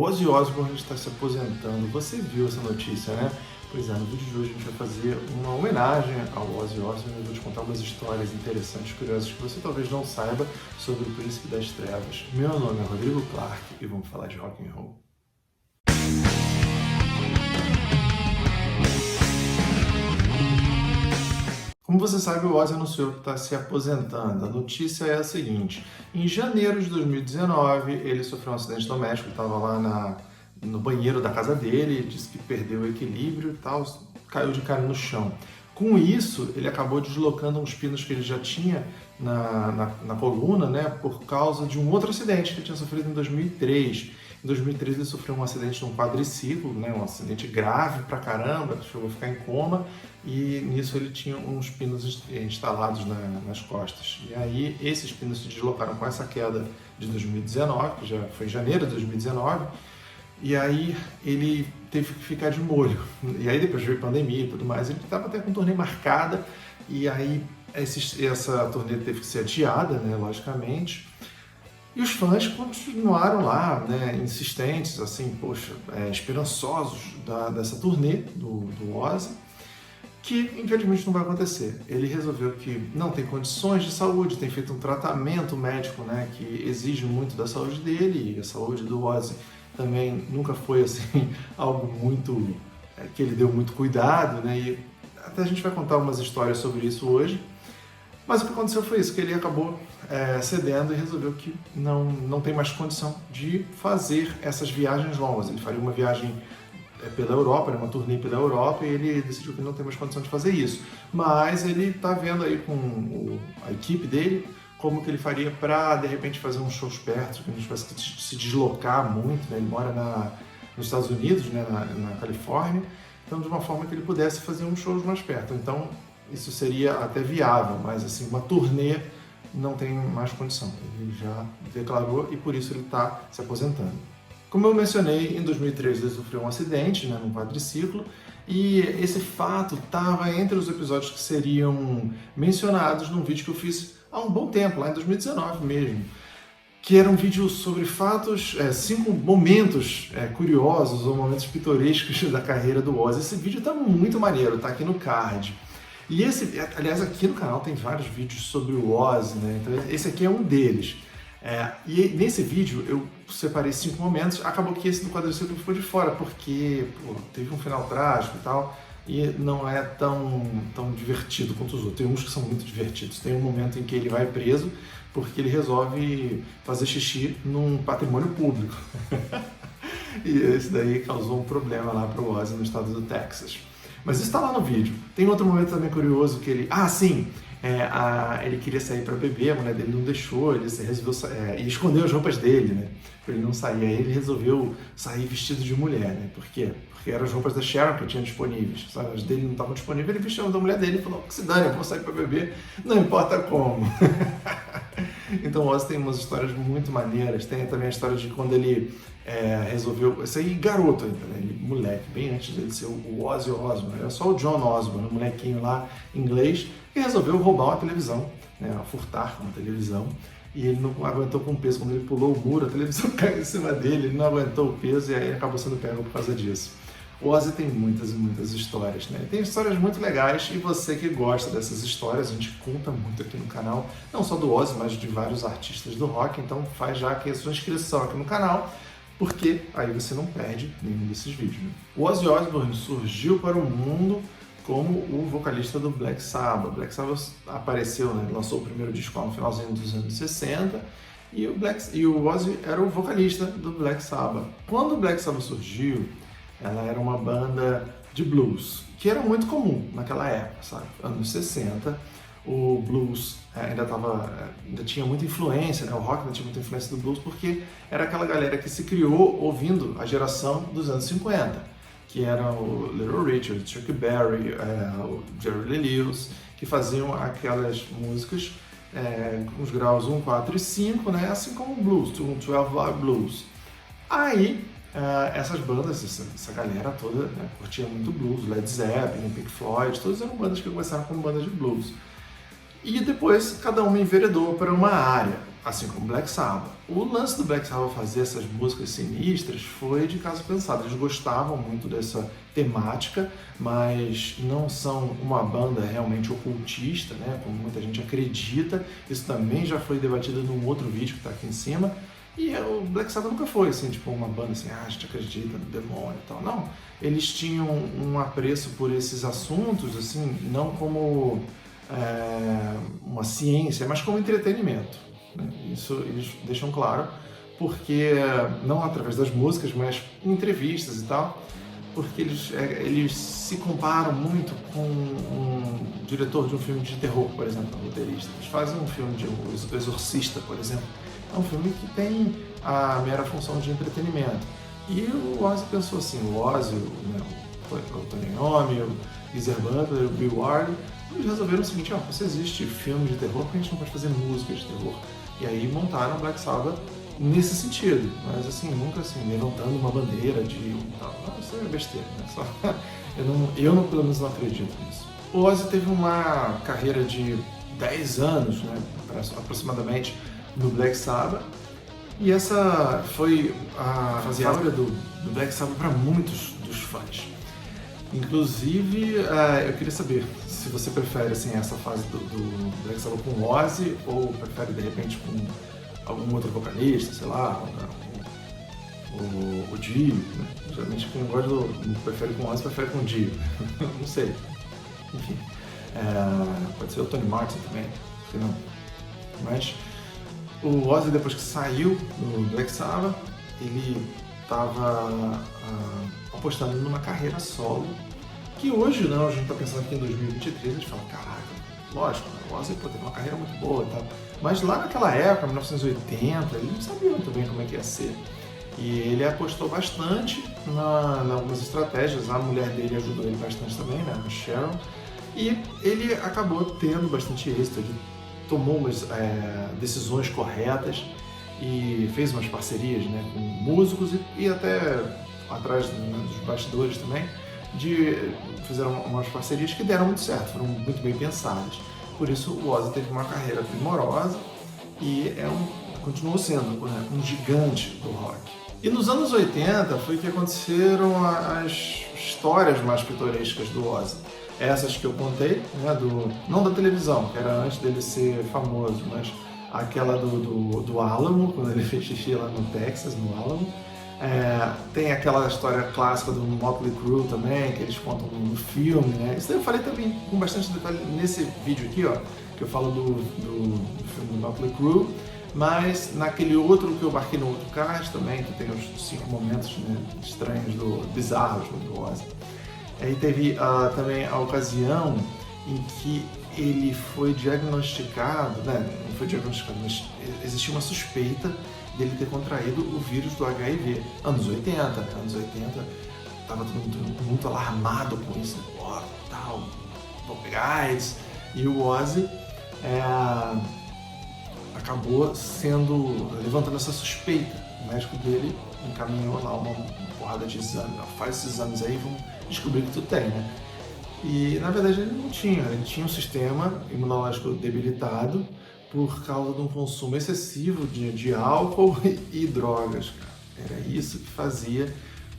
O Ozzy Osbourne está se aposentando. Você viu essa notícia, né? Pois é, no vídeo de hoje a gente vai fazer uma homenagem ao Ozzy Osbourne. Eu vou te contar umas histórias interessantes, curiosas, que você talvez não saiba sobre o Príncipe das Trevas. Meu nome é Rodrigo Clark e vamos falar de rock and roll. Como você sabe, o Ozzy anunciou que está se aposentando. A notícia é a seguinte: em janeiro de 2019, ele sofreu um acidente doméstico, estava lá no banheiro da casa dele, disse que perdeu o equilíbrio e tal, caiu de cara no chão. Com isso, ele acabou deslocando uns pinos que ele já tinha na coluna, né, por causa de um outro acidente que ele tinha sofrido em 2003. Em 2003 ele sofreu um acidente num quadriciclo, né, um acidente grave pra caramba, chegou a ficar em coma, e nisso ele tinha uns pinos instalados nas costas. E aí esses pinos se deslocaram com essa queda de 2019, que já foi em janeiro de 2019, e aí ele teve que ficar de molho. E aí depois veio pandemia e tudo mais, ele estava até com turnê marcada, e aí essa turnê teve que ser adiada, né, logicamente. E os fãs continuaram lá, né, insistentes, assim, poxa, esperançosos dessa turnê do Ozzy, que infelizmente não vai acontecer. Ele resolveu que não tem condições de saúde, tem feito um tratamento médico, né, que exige muito da saúde dele, e a saúde do Ozzy também nunca foi assim algo muito que ele deu muito cuidado, né, e até a gente vai contar algumas histórias sobre isso hoje. Mas o que aconteceu foi isso, que ele acabou cedendo e resolveu que não tem mais condição de fazer essas viagens longas. Ele faria uma viagem pela Europa, uma turnê pela Europa, e ele decidiu que não tem mais condição de fazer isso. Mas ele está vendo aí com a equipe dele como que ele faria para, de repente, fazer uns shows perto, que não tivesse que se deslocar muito, né? Ele mora nos Estados Unidos, né? na Califórnia, então de uma forma que ele pudesse fazer uns shows mais perto. Então isso seria até viável, mas assim, uma turnê não tem mais condição. Ele já declarou e por isso ele está se aposentando. Como eu mencionei, em 2013 ele sofreu um acidente, né, num quadriciclo, e esse fato estava entre os episódios que seriam mencionados num vídeo que eu fiz há um bom tempo, lá em 2019 mesmo, que era um vídeo sobre fatos, 5 momentos curiosos ou momentos pitorescos da carreira do Ozzy. Esse vídeo está muito maneiro, está aqui no card. E aliás, aqui no canal tem vários vídeos sobre o Ozzy, né? Então esse aqui é um deles. E nesse vídeo eu separei 5 momentos, acabou que esse do quadriciclo ficou de fora, porque teve um final trágico e tal, e não é tão divertido quanto os outros. Tem uns que são muito divertidos. Tem um momento em que ele vai preso porque ele resolve fazer xixi num patrimônio público. E esse daí causou um problema lá pro Ozzy no estado do Texas. Mas isso está lá no vídeo. Tem outro momento também curioso que ele... ele queria sair para beber, a mulher dele não deixou, ele resolveu e escondeu as roupas dele, né? Para ele não sair. Aí ele resolveu sair vestido de mulher, né? Por quê? Porque eram as roupas da Sharon que tinha disponíveis. Sabe? As dele não estavam disponíveis, ele vestiu a da mulher dele e falou: que se dane, eu vou sair para beber, não importa como. Então o Ozzy tem umas histórias muito maneiras. Tem também a história de quando ele resolveu... Esse aí garoto ainda, né? Ele, moleque, bem antes dele ser o Ozzy Osbourne. Era só o John Osbourne, um molequinho lá inglês, que resolveu roubar uma televisão, né? Furtar uma televisão. E ele não aguentou com o peso. Quando ele pulou o muro, a televisão caiu em cima dele, ele não aguentou o peso e aí acabou sendo pego por causa disso. O Ozzy tem muitas e muitas histórias, né? Tem histórias muito legais e você que gosta dessas histórias, a gente conta muito aqui no canal, não só do Ozzy, mas de vários artistas do rock, então faz já aqui a sua inscrição aqui no canal, porque aí você não perde nenhum desses vídeos, né? O Ozzy Osbourne surgiu para o mundo como o vocalista do Black Sabbath. Black Sabbath apareceu, né? Lançou o primeiro disco no finalzinho dos anos 60, e o Ozzy era o vocalista do Black Sabbath. Quando o Black Sabbath surgiu, ela era uma banda de blues, que era muito comum naquela época, sabe? Anos 60, o blues ainda tinha muita influência, né? O rock ainda tinha muita influência do blues, porque era aquela galera que se criou ouvindo a geração dos anos 50, que eram o Little Richard, Chuck Berry, o Jerry Lee Lewis, que faziam aquelas músicas com os graus 1, 4 e 5, né? Assim como o blues, um 12-bar blues. Aí essas bandas, essa galera toda, né, curtia muito blues, Led Zeppelin, Pink Floyd, todas eram bandas que começaram como bandas de blues. E depois cada uma enveredou para uma área. assim como Black Sabbath. O lance do Black Sabbath fazer essas músicas sinistras foi de caso pensado. Eles gostavam muito dessa temática, mas não são uma banda realmente ocultista, né, como muita gente acredita. Isso também já foi debatido num outro vídeo que está aqui em cima. E o Black Sabbath nunca foi assim, tipo uma banda assim, a gente acredita no demônio e tal. Não, eles tinham um apreço por esses assuntos, assim, não como uma ciência, mas como entretenimento. Né? Isso eles deixam claro, porque não através das músicas, mas em entrevistas e tal, porque eles se comparam muito com um diretor de um filme de terror, por exemplo, um roteirista. Eles fazem um filme de O Exorcista, por exemplo. É um filme que tem a mera função de entretenimento. E o Ozzy pensou assim, o Ozzy, né, o Tony Iommi, o Geezer Butler, o Bill Ward, eles resolveram o seguinte, se existe filme de terror, por que a gente não pode fazer música de terror? E aí montaram o Black Sabbath nesse sentido, mas assim, nunca assim, levantando uma bandeira de tal. Não, isso é besteira, né? Só, eu pelo menos não acredito nisso. O Ozzy teve uma carreira de 10 anos, né, aproximadamente, no Black Sabbath, e essa foi a fase áurea do Black Sabbath para muitos dos fãs. Inclusive, eu queria saber se você prefere assim, essa fase do Black Sabbath com o Ozzy ou prefere de repente com algum outro vocalista, sei lá, o Dio, né? Geralmente quem gosta prefere com o Ozzy prefere com o Dio, não sei, enfim, pode ser o Tony Martin também, se não, mas o Ozzy depois que saiu do Black Sabbath, ele estava apostando numa carreira solo, que hoje, né, a gente está pensando aqui em 2023, a gente fala, caraca, lógico, o Ozzy teve uma carreira muito boa e tal, mas lá naquela época, 1980, ele não sabia muito bem como é que ia ser. E ele apostou bastante em algumas estratégias, a mulher dele ajudou ele bastante também, né, a Sharon, e ele acabou tendo bastante êxito, ele tomou umas decisões corretas e fez umas parcerias, né, com músicos e até atrás dos bastidores também, fizeram umas parcerias que deram muito certo, foram muito bem pensadas. Por isso o Ozzy teve uma carreira primorosa e continuou sendo, né, um gigante do rock. E nos anos 80 foi que aconteceram as histórias mais pitorescas do Ozzy. Essas que eu contei, né, não da televisão, que era antes dele ser famoso, mas aquela do Alamo, quando ele fez xixi lá no Texas, no Alamo. Tem aquela história clássica do Motley Crue também, que eles contam no filme, né? Isso daí eu falei também com bastante detalhe nesse vídeo aqui, ó, que eu falo do filme do Motley Crue, mas naquele outro que eu marquei no outro card também, que tem os 5 momentos, né, estranhos, bizarros do Ozzy. Aí teve também a ocasião em que ele foi diagnosticado, né, não foi diagnosticado, mas existia uma suspeita dele ter contraído o vírus do HIV. Anos 80, tava todo mundo muito alarmado com isso, tal, vou pegar AIDS, e o Ozzy acabou levantando essa suspeita. O médico dele encaminhou lá uma porrada de exames, faz esses exames aí, vamos descobrir que tu tem, né? E na verdade ele tinha um sistema imunológico debilitado por causa de um consumo excessivo de álcool e drogas, cara. Era isso que fazia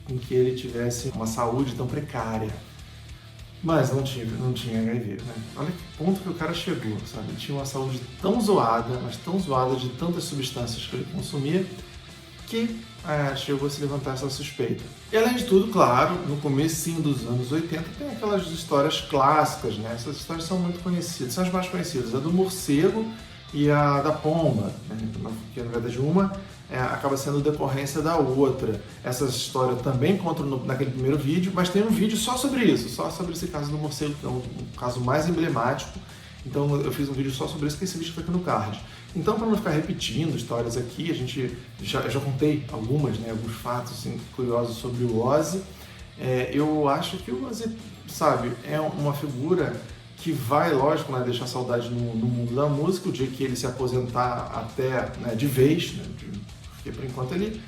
com que ele tivesse uma saúde tão precária. Mas não tinha HIV, né? Olha que ponto que o cara chegou, sabe? Ele tinha uma saúde tão zoada, mas tão zoada de tantas substâncias que ele consumia, que chegou a se levantar essa suspeita. E além de tudo, claro, no comecinho dos anos 80 tem aquelas histórias clássicas, né? Essas histórias são muito conhecidas, são as mais conhecidas, a do morcego e a da pomba, né? Que na verdade uma acaba sendo decorrência da outra. Essa história também conto naquele primeiro vídeo, mas tem um vídeo só sobre isso, só sobre esse caso do morcego, que é um caso mais emblemático. Então eu fiz um vídeo só sobre isso, que esse vídeo fica aqui no card. Então, para não ficar repetindo histórias aqui, a gente já contei alguns fatos assim, curiosos sobre o Ozzy. Eu acho que o Ozzy, sabe, é uma figura que vai, lógico, né, deixar saudade no mundo da música, o dia que ele se aposentar até, né, de vez, né, porque por enquanto ele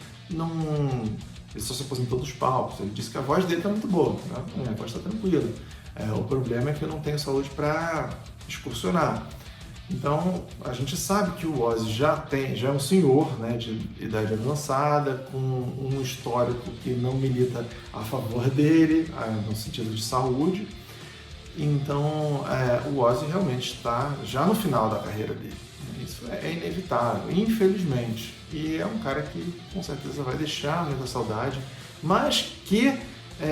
só se aposentou dos palcos. Ele disse que a voz dele está muito boa, né? A voz está tranquila. O problema é que eu não tenho saúde para excursionar. Então, a gente sabe que o Ozzy já é um senhor, né, de idade avançada, com um histórico que não milita a favor dele, no sentido de saúde. Então, o Ozzy realmente está já no final da carreira dele. Isso é inevitável, infelizmente. E é um cara que com certeza vai deixar muita saudade, mas que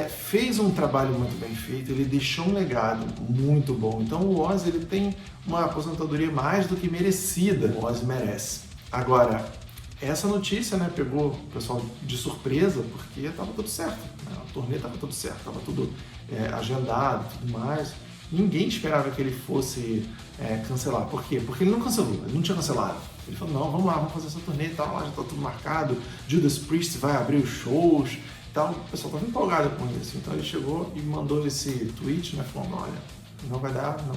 fez um trabalho muito bem feito, ele deixou um legado muito bom. Então o Ozzy ele tem uma aposentadoria mais do que merecida, o Ozzy merece. Agora, essa notícia pegou o pessoal de surpresa, porque estava tudo certo, né? A turnê estava tudo certo, estava tudo agendado e tudo mais. Ninguém esperava que ele fosse cancelar. Por quê? Porque ele não cancelou, ele não tinha cancelado. Ele falou, não, vamos lá, vamos fazer essa turnê e tal, já está tudo marcado, Judas Priest vai abrir os shows. Então, o pessoal estava empolgado com isso. Então ele chegou e mandou esse tweet, falando, olha, não vai dar, não,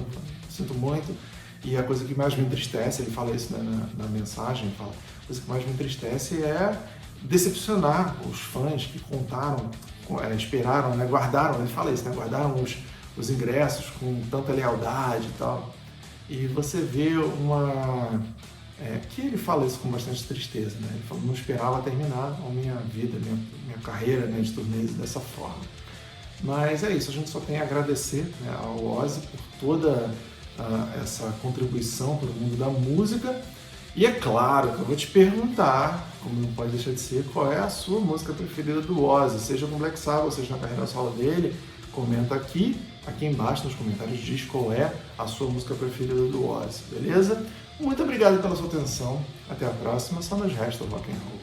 sinto muito. E a coisa que mais me entristece, ele fala isso na mensagem, fala, a coisa que mais me entristece é decepcionar os fãs que contaram, esperaram, guardaram, ele fala isso, guardaram os ingressos com tanta lealdade e tal. E você vê que ele fala isso com bastante tristeza, né? Ele fala, não esperava terminar a minha vida, minha carreira de turnês dessa forma. Mas é isso, a gente só tem a agradecer ao Ozzy por toda essa contribuição para o mundo da música. E é claro que eu vou te perguntar, como não pode deixar de ser, qual é a sua música preferida do Ozzy, seja com Black Sabbath, seja na carreira solo dele. Comenta aqui embaixo nos comentários, diz qual é a sua música preferida do Ozzy, beleza? Muito obrigado pela sua atenção, até a próxima, só nos resta o rock and roll.